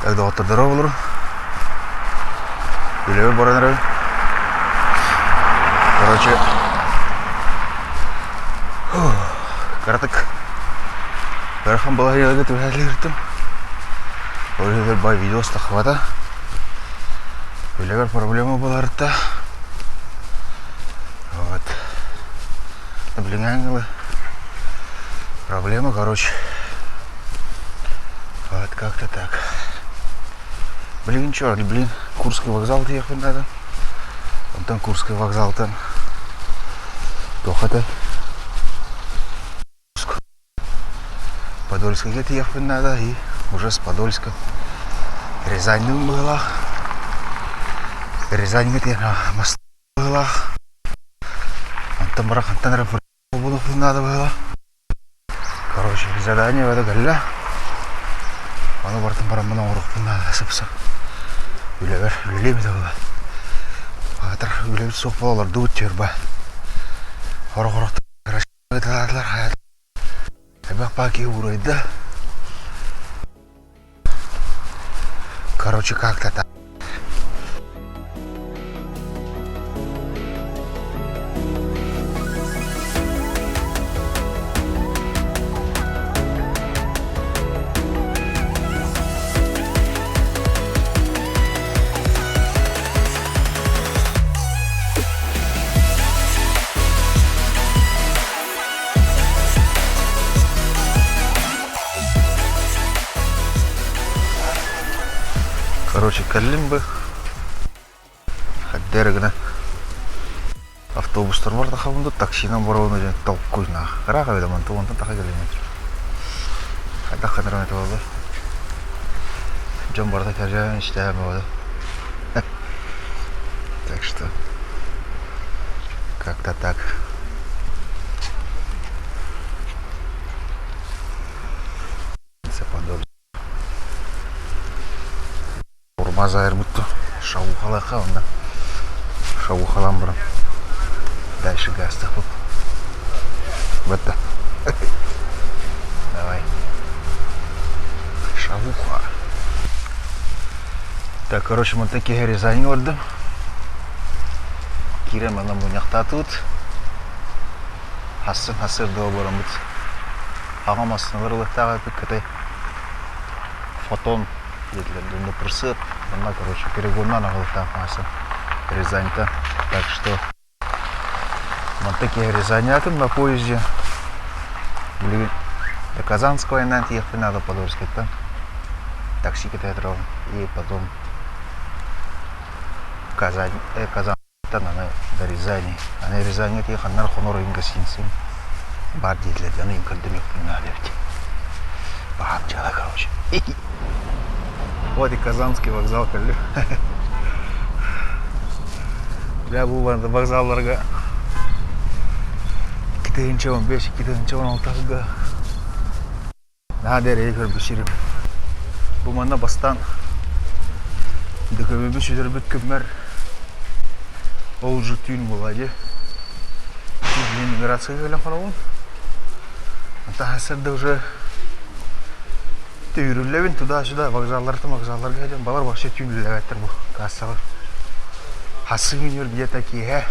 Тогда вот тогда olur. Biliyor baranları. Короче, картык. Бархан была я где-то вялиртым. Олегер бай видеос тахвата. Олегер проблема была рта. Вот. Наблюдение. Проблема, короче. Вот как-то так. Блин, чё, блин, Курский вокзал ехать надо. Вон там Курский вокзал там. Тохата. Подольска где-то ехать надо. И уже с Подольска Рязань была. Рязань где-то на мосту была. Антамбрах, Антанров надо было. Короче, задание в это галля. Аны бартын барам мына урукпунда асыпса. Үйлебер, үйлем да була. Атыр үйлем соқ балалар дуыт жерба. Орох-орох крашыдылар хаят. Эбак паки урайды. Короче, как-то так. Короче, кәлім бі әддерігіні автобустар бар тақабынды таксинан барауына және тауып көзіна ғырақ әйдаман туғандан тақа келемет қайда қандыран әті болды жан барда кәржан іштәмі болды так что как-то так Мазайр будто шауқалақа онда шауқалан бұрын дальше газ тақып бітті давай шауқа так короче мы такие Рязань ордым кирем анам бұнияқта тут хасын хасыр доға бұрын бұд ағам астын ғырлықтаға піккітай фотон Дунда присып, она, короче, перегонна на голтах маса Рязань-то. Так что вот такие Рязанятым на поезде. Или до Казанского инанти ехать надо Подольска-то. Такси китайтров. И потом Казань-то на до Рязани. А на Рязани ехать на Рахонору им гостиницам. Барди для даны им как-то не надо. Бахамчала, короче. Вот и Казанский вокзал, кәлі. Бля, бұл банда вокзалларға кетейінші 15, кетейінші 16-ға. Надер егер бүшірім. Бұл манда бастан дүкөбі бүшідер бүткіммәр. Ол жы түйін болады. Түйін миграция кәлі қанауын. Ата әсірді уже Түйрілләбін туда-сюда вокзалларға әден балар бақшы түйінліләбәттір бұл кассалар. Хасы күнер бе такие,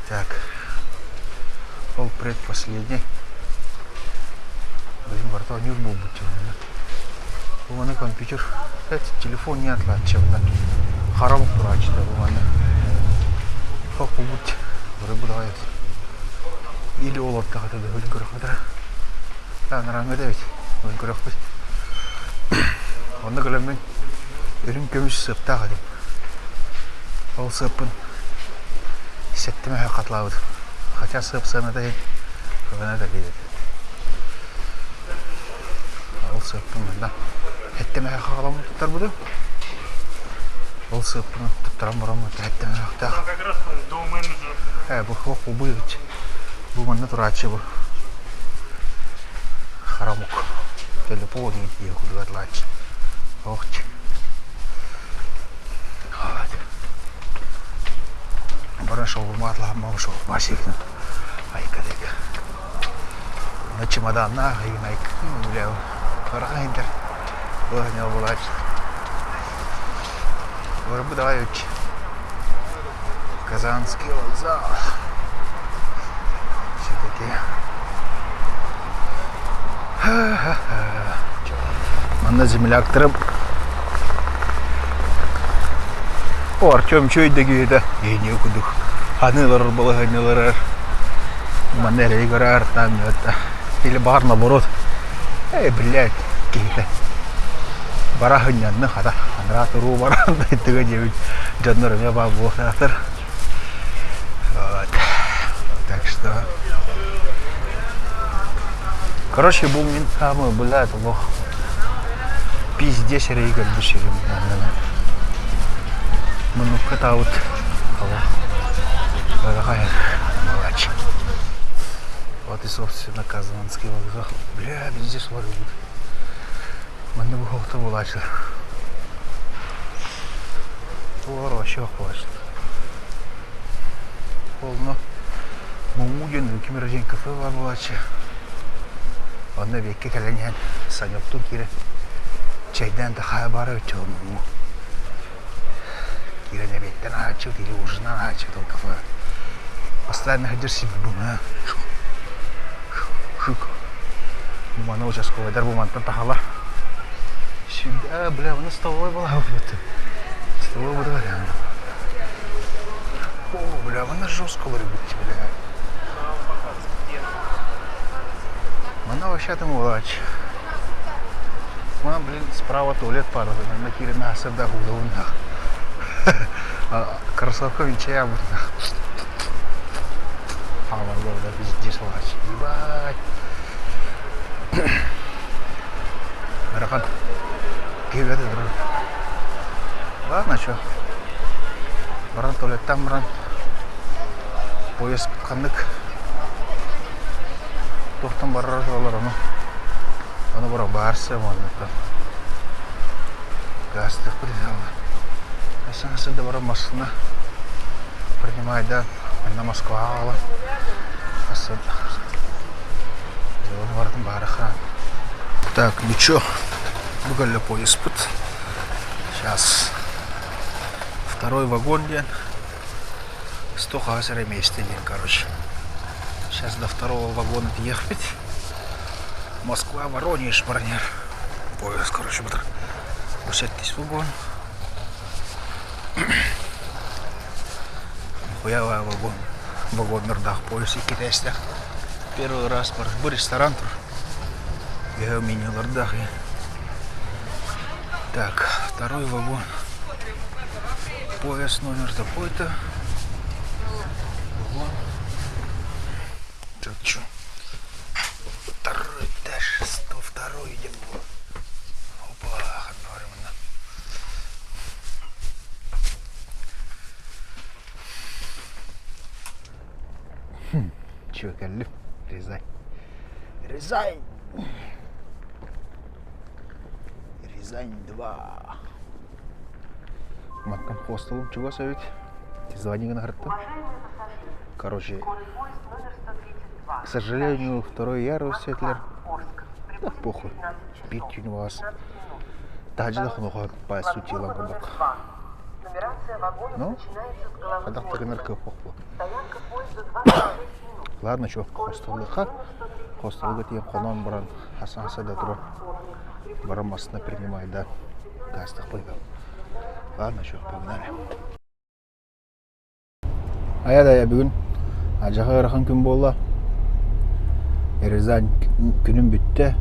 Так. Ол предпоследний. Блин, бартова не был быть. У меня компьютер. Телефон не отлачивал. Харам прачет. У меня. Как побудь. Рыбу давай. Или олар тағады да өлін көріп қадыра. Нұраңы да өт. Өлін көріп қой. Оны көлеммен өлін көміш сып тағады. Ол сыпын сәттіме қатылауды. Хотя сып саны да көбіне да дейді. Ол сыпын мұнда әттіме қағаламын тұттар бұды. Ол сыпын тұттарам бұрамын әттіме қақтағы. Как раз до менеджера. Бұл қоқ бұл бұйғыч. Бұл мұнда тұрачы бұл. Харамук. Телефон не куда отлачь. Охч. Вот. Барашов матлах мавшов басикна. Айкадек. На чемоданах и майк. Бля. Райдер. не обладать. Вырабатывающий Казанский вокзал. Все-таки. Манда земляк тырып. О, Артем чөйдегі еді. Ейне күдік. Ханылар было, ханылар. Манерей горар там это. Или бар наоборот. Блядь, кейлі. Бара хынянны хата. Анра тұру бара. Дайтыға деуін. Жаннарыме бар болсақтыр. Вот. Так что... Короче, был мен самый, блядь, лох. Пиздец рейгар душерим. Ну, это вот. Молодец. Вот и, собственно, Казанский вокзал. Бля, пиздец варю. Мне бы кто молодец. Вообще охвачен. Полно. Мумуген, кемерген кафе var молодец. Onda bekle kalanyan sanıyorduk kire çaydan da haber ötüyorum mu? Kire ne bekten açıyor, kire ucundan açıyor o kafa. Aslan hacersin bu ha. Bu bana o çasko eder bu mantan tahala. Şimdi bile bunu stavoy bala yapıyordu. Stavoy burada var yani. O bile bana жестко bitti bile. Она вообще там улач. Она, блин, справа туалет падал, на кире на сада гуловна. Кроссовка венчая будто. Хамар был, да, пиздец улач. Ебать. Рахан. Кивет это, брат. Ладно, чё. Бран туалет там, бран. Поезд подкандык. Тоқтан барар олар оны бұра барсы мұнды гастық придала асаңысы да бұра Москвына принимайда на Москва ала асып бардың бары хран. Так, ну чё, бұғалі поезд пыт. Сейчас второй вагон ден 100 хасыр месте ден, короче. Сейчас до второго вагона ехать. Москва, Воронеж, Барнер. Поезд, короче, быстро. Усядьтесь в вагон. Хуявая вагон. Вагон нырдах, поезд и китайстях. Первый раз был ресторан. Я уменил нырдах. Так, второй вагон. Поезд номер такой-то. Вагон. Так, чё? Второй, даже 102 идем. Опа, одновременно. Чё, Каллю? Рязань. Рязань! Рязань 2. Маткан хостелом чего совет? Звони на карту. Короче, к сожалению, второй ярус сетлер. Да похуй. Пить у вас. Даже да хнуха по сути ламбудок. Ну, когда так энергия похуй. Ладно, чё, хостел лыха. Хостел говорит, я хонон бран. Хасан сада тро. Барамасна принимай, да. Гастах пойдем. Ладно, чё, погнали. Аяда я бүгін ажаға қараған күн болла. Рязань күнім бүтті.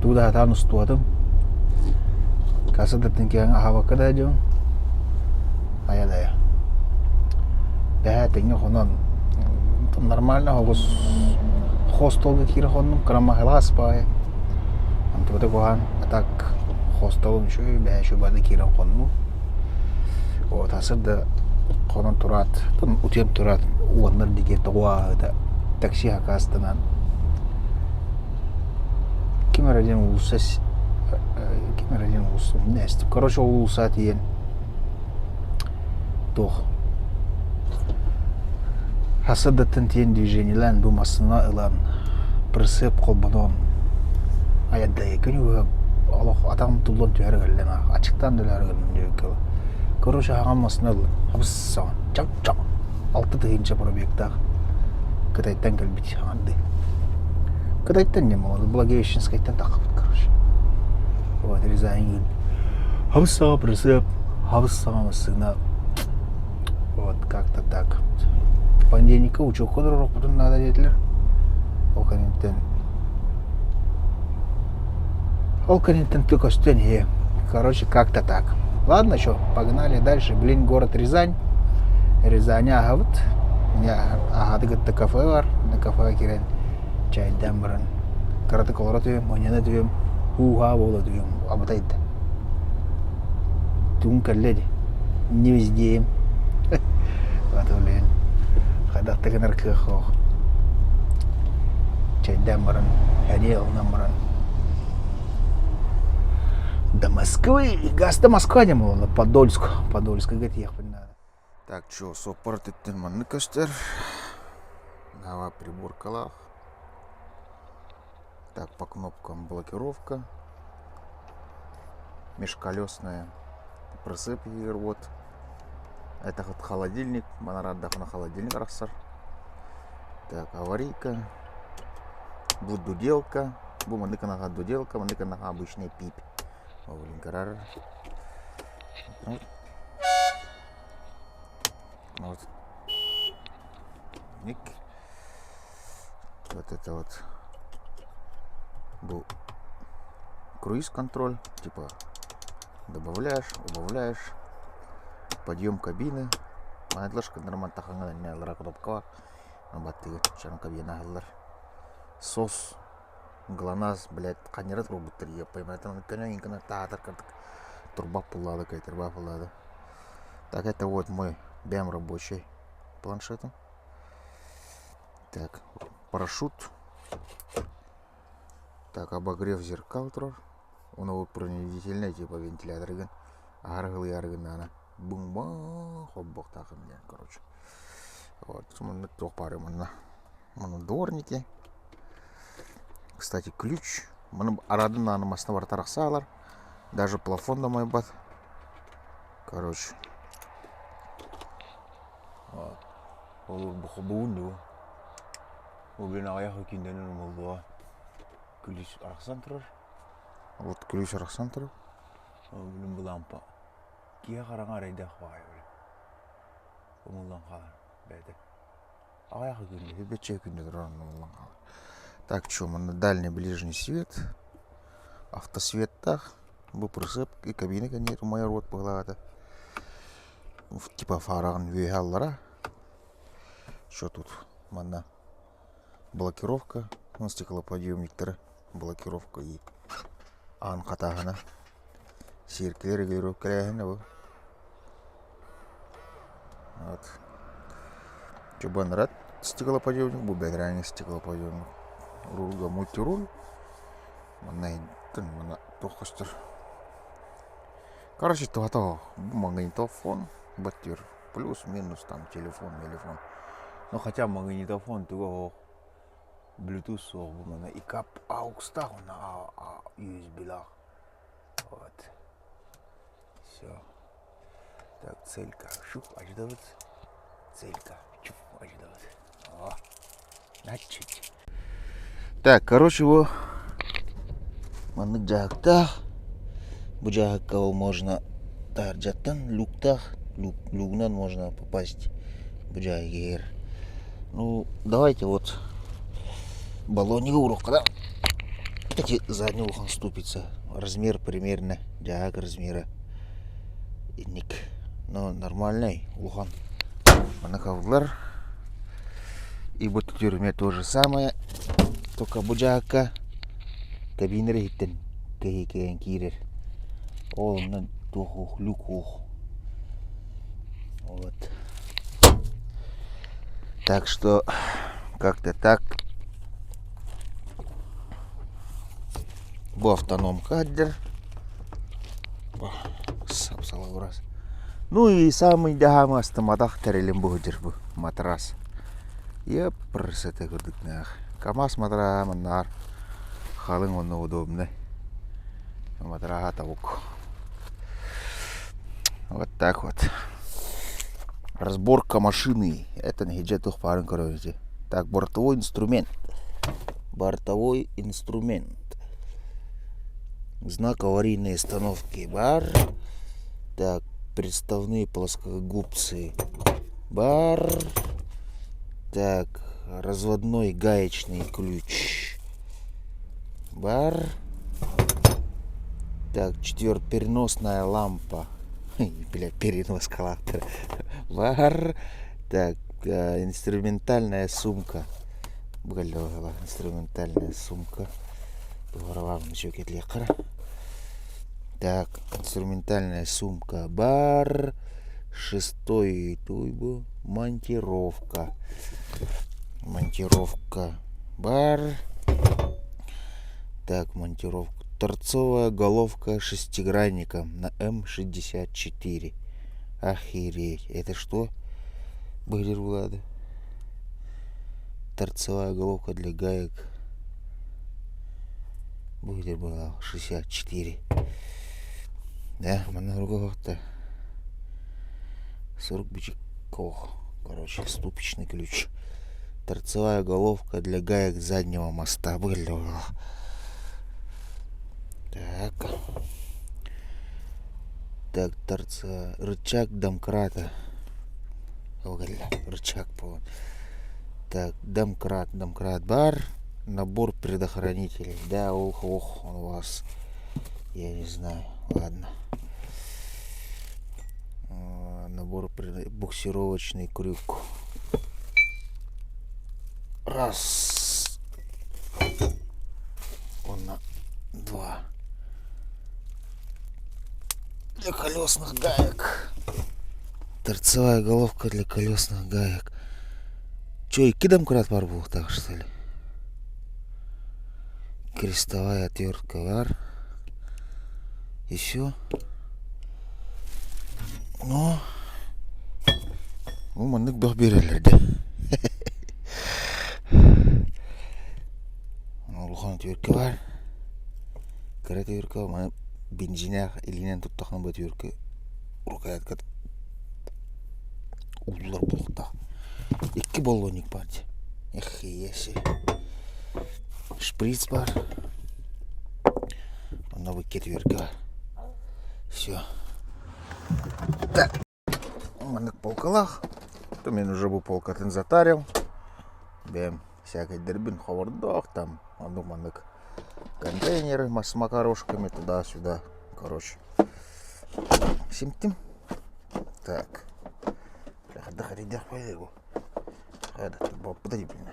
Туда атан ұстуадым. Касыдыртын кейін ағавақы да жауын. Аяда я. Бәтіңе қонан нормально хоғыз хостелға кері қоным. Крамағыла аспай. Антыбыды қоған атак хостелым шөй бәші бады кері қоным. О, тасырды қонан тұрат, утем тұрат, уаннар деге туғады, такси хакастынан. Кемер один улсас, нәстіп. Короче, улса тиен. Тоқ. Хасадаттын тиен движенийлән бұл масына ылан. Прысып қолбанон. Аяддайы күні өғым. Allah adam tullan tüyarı gelen açıktan döler gelen diyor ki. Короче, ағамасынал абыссаған чап-чап 6 тыйынча пробегтах Кытайттан келбит аңды. Кытайттан не молоды, Благовещенскайттан тақыбыт, короче. Вот, Рязань. Абыссаға присып, абыссаға мысына. Вот, как-то так. Понедельника учу ходырок потом надо детлер. Оконентен только что не. Короче, как-то так. Ладно, что, погнали дальше. Блин, город Рязань. Рязань агавыт. Агадыгытты кафе бар. На кафеға кирен чайдан баран. Караты колора түйем, ойнена түйем. Уға бола түйем. Абытайды. Тун кәлледі. Не везде. Вот, блин. Қадақты кінар кіқ. Чайдан баран. Хәне алынан баран. До Москвы. Газ до Москва не было, Подольск. Подольск, говорит, ехать надо. Так, что, сопорт иттен манны кастер. Гава прибор калах. Так, по кнопкам блокировка. Межколесная. Присып егер вот. Это вот холодильник. Манарад на холодильник рассар. Так, аварийка. Будет дуделка. Бу мандыка нага дуделка, мандыка нага обычный пип. Блин, карар. Вот. Ник. Вот это вот был круиз-контроль. Типа добавляешь, убавляешь. Подъем кабины. Манайдлашка нормально тахангана не алара кнопка. Набаттыгы чаран кабина алар. Сос. ГЛОНАСС, блядь, қанерат роботтар, я поймаю, это на татар, турба пулада, турба пулада. Так, это вот мой BM рабочий планшетом. Так, парашют. Так, обогрев зеркал, он его пронизительный, типа вентилятор, аргыл и аргынана. Бум-бам, хоп-бог так, короче. Вот, мы трех пары, мы дворники. Кстати, ключ. Мы арадына на основартарах салар. Даже плафон на мой бат. Короче. Olur bu o ben ayağı kinden oldu. Ключ арахсан тұрар. Вот ключ арахсан тұрар. Білім бұл лампа. Кия қараңа райда қуай өлі. Omuldan қалар. Бәді. Аяғы күнде, бәтче күнде тұрар omuldan қалар. Так, что, мы на дальний ближний свет. Автосвет так. Был присып и кабины, конечно, моя рот поглада. Типа фараган вигаллара. Что тут? Манна. Блокировка. Он стеклоподъемник. Блокировка и анхатагана. Серкелер регулировка. Вот. Что банрат стеклоподъемник, бубет ранее стеклоподъемник. Рулга мультируль. Mana тухастер. Короче, то магнитофон, батер, плюс-минус там телефон. Но хотя магнитофон того Bluetooth mana и кап AUX так на USB лах. Вот. Все. Так, целька. Шух, аждавать. Целька. Чух, аждавать. О. Начать. Так, короче, его маннык жактах. Бу жакка можно таржаттан люгнан можно попасть бу жагер. Ну, давайте вот баллонник урок, да? Кстати, задний ухон ступится. Размер примерно жак размера. Ник. Но нормальный ухон. Манакавлар. И вот тут у меня то же самое. Только буджака кабинер хиттен кеен кирер. Ол на тухух люкух. Вот. Так что как-то так. Бу автоном кадр. Раз. Ну и самый дагамы астамадах терелем бугдер бу матрас. Я просыты курдык нах. КамАЗ матра манар. Халын он удобный. Матрагата бук. Вот так вот. Разборка машины. Это не гиджетух парен короче. Так, бортовой инструмент. Бортовой инструмент. Знак аварийной остановки. Бар. Так, приставные плоскогубцы. Бар. Так, разводной гаечный ключ. Бар. Так, переносная лампа. Блядь, перенос коллектора. Бар. Так, инструментальная сумка. Бгалёва, инструментальная сумка. Так, инструментальная сумка. Бар. 6-й туйбу. Монтировка. Монтировка. Бар. Так, монтировка. Торцовая головка шестигранником на М64. Охереть. Это что? Багдер Влада. Торцевая головка для гаек. Багдер была 64. Да, монограф-то 40 бичков. Короче, ступичный ключ. Торцевая головка для гаек заднего моста. Багдер. Так. Так, рычаг домкрата. Рычаг по. Так, домкрат бар. Набор предохранителей. Да, ох, он у вас. Я не знаю. Ладно. Набор буксировочный крюк. Раз. Два. Для колесных гаек. Торцевая головка для колесных гаек. Че, и домкрат пар был так, что ли? Крестовая отвертка вар. Еще. Ну, мандык бах берелерде. Улхан отвертка бар. Карат отвертка бар. Бензинах илинен туттахын ба отвертка. Рукоятка. Улар болықта. 2 баллоник бар. Эх, есі. Шприц бар. Новый кетверка. Все. Так. Мандык полкалах. То мен уже был полкатын затарил. Бем всякой дербин ховардох там. Мандык. Контейнеры с макарошками туда-сюда. Короче. Симптим. Так. Доходи, поедем. Подожди, блин.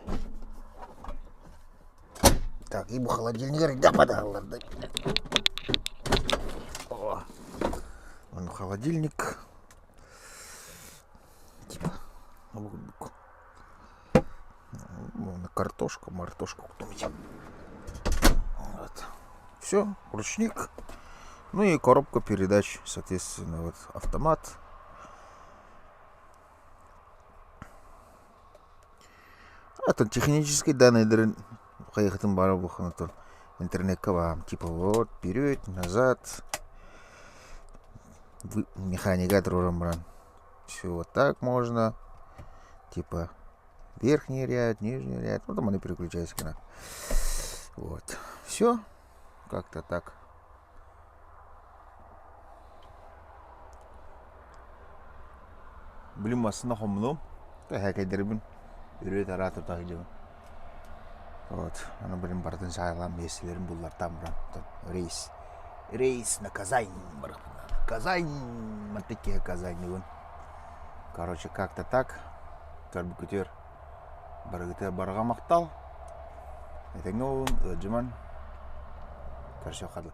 Так, ибо холодильник, да, подал. Вон холодильник. Типа. Вон картошка, мартошка. Вот. Все, ручник. Ну и коробка передач, соответственно, вот автомат. Это технические данные. Хаятын бары бұқынытын интернетке бағам. Типа вот, вперед, назад. Механигатор уран бран. Все вот так можно. Типа верхний ряд, нижний ряд. Потом они переключаются. Вот. Все. Как-то так. Блин, масына хомну. Тахакайдербин. Үрет аратыр тахидебин. Вот, она, блин, бардын сайылам есілерін бұллар там рейс. Рейс на Казань. Казань, матеке Казань. Короче, как-то так. Карбукутер. Баргытер барға мақтал. Это новый, Джиман. Короче, ходу.